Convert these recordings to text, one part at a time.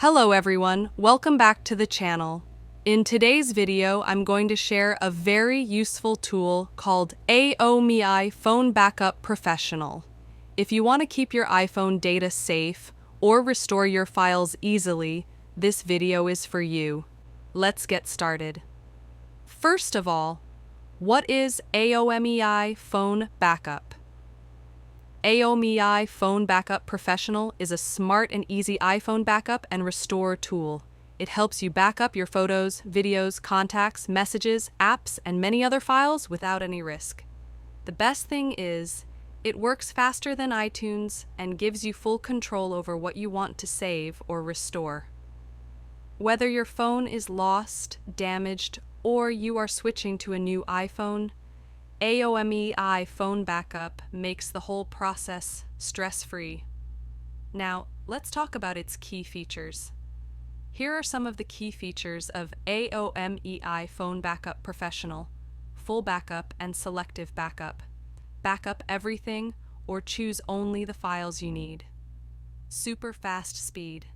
Hello everyone, welcome back to the channel. In today's video, I'm going to share a very useful tool called AOMEI FoneBackup Professional. If you want to keep your iPhone data safe or restore your files easily, this video is for you. Let's get started. First of all, what is AOMEI FoneBackup? AOMEI FoneBackup Professional is a smart and easy iPhone backup and restore tool. It helps you back up your photos, videos, contacts, messages, apps, and many other files without any risk. The best thing is, it works faster than iTunes and gives you full control over what you want to save or restore. Whether your phone is lost, damaged, or you are switching to a new iPhone, AOMEI FoneBackup makes the whole process stress-free. Now, let's talk about its key features. Here are some of the key features of AOMEI FoneBackup Professional: full backup and selective backup. Backup everything or choose only the files you need. Super fast speed,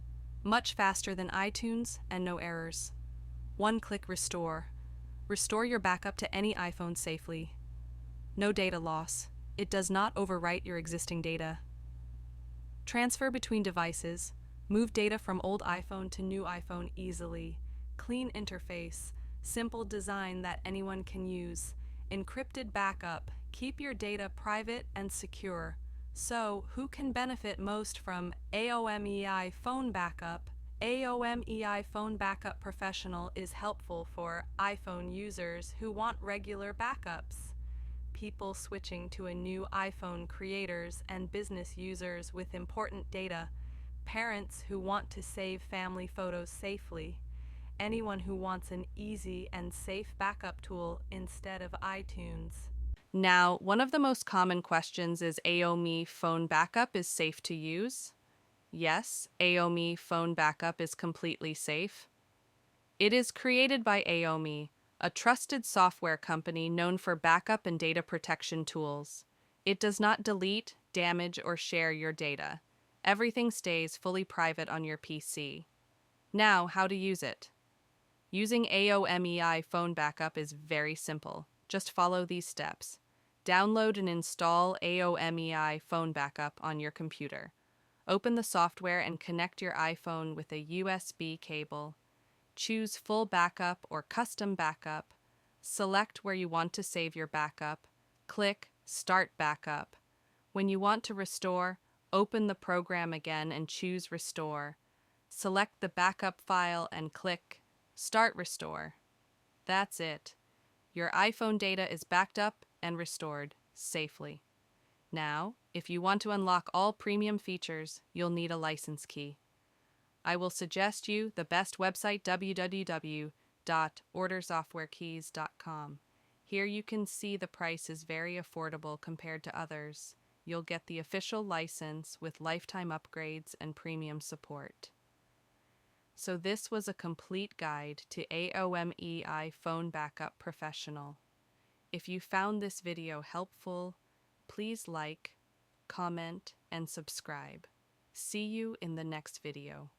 much faster than iTunes and no errors. One-click restore. Restore your backup to any iPhone safely. No data loss. It does not overwrite your existing data. Transfer between devices. Move data from old iPhone to new iPhone easily. Clean interface. Simple design that anyone can use. Encrypted backup. Keep your data private and secure. So, who can benefit most from AOMEI FoneBackup? AOMEI FoneBackup Professional is helpful for iPhone users who want regular backups, people switching to a new iPhone, creators and business users with important data, parents who want to save family photos safely, anyone who wants an easy and safe backup tool instead of iTunes. Now, one of the most common questions is AOMEI FoneBackup is safe to use? Yes, AOMEI FoneBackup is completely safe. It is created by AOMEI, a trusted software company known for backup and data protection tools. It does not delete, damage, or share your data. Everything stays fully private on your PC. Now, how to use it. Using AOMEI FoneBackup is very simple. Just follow these steps. Download and install AOMEI FoneBackup on your computer. Open the software and connect your iPhone with a USB cable. Choose full backup or custom backup. Select where you want to save your backup. Click Start Backup. When you want to restore, open the program again and choose Restore. Select the backup file and click Start Restore. That's it. Your iPhone data is backed up and restored safely. Now, if you want to unlock all premium features, you'll need a license key. I will suggest you the best website, www.ordersoftwarekeys.com. Here you can see the price is very affordable compared to others. You'll get the official license with lifetime upgrades and premium support. So this was a complete guide to AOMEI FoneBackup Professional. If you found this video helpful, please like, comment, and subscribe. See you in the next video.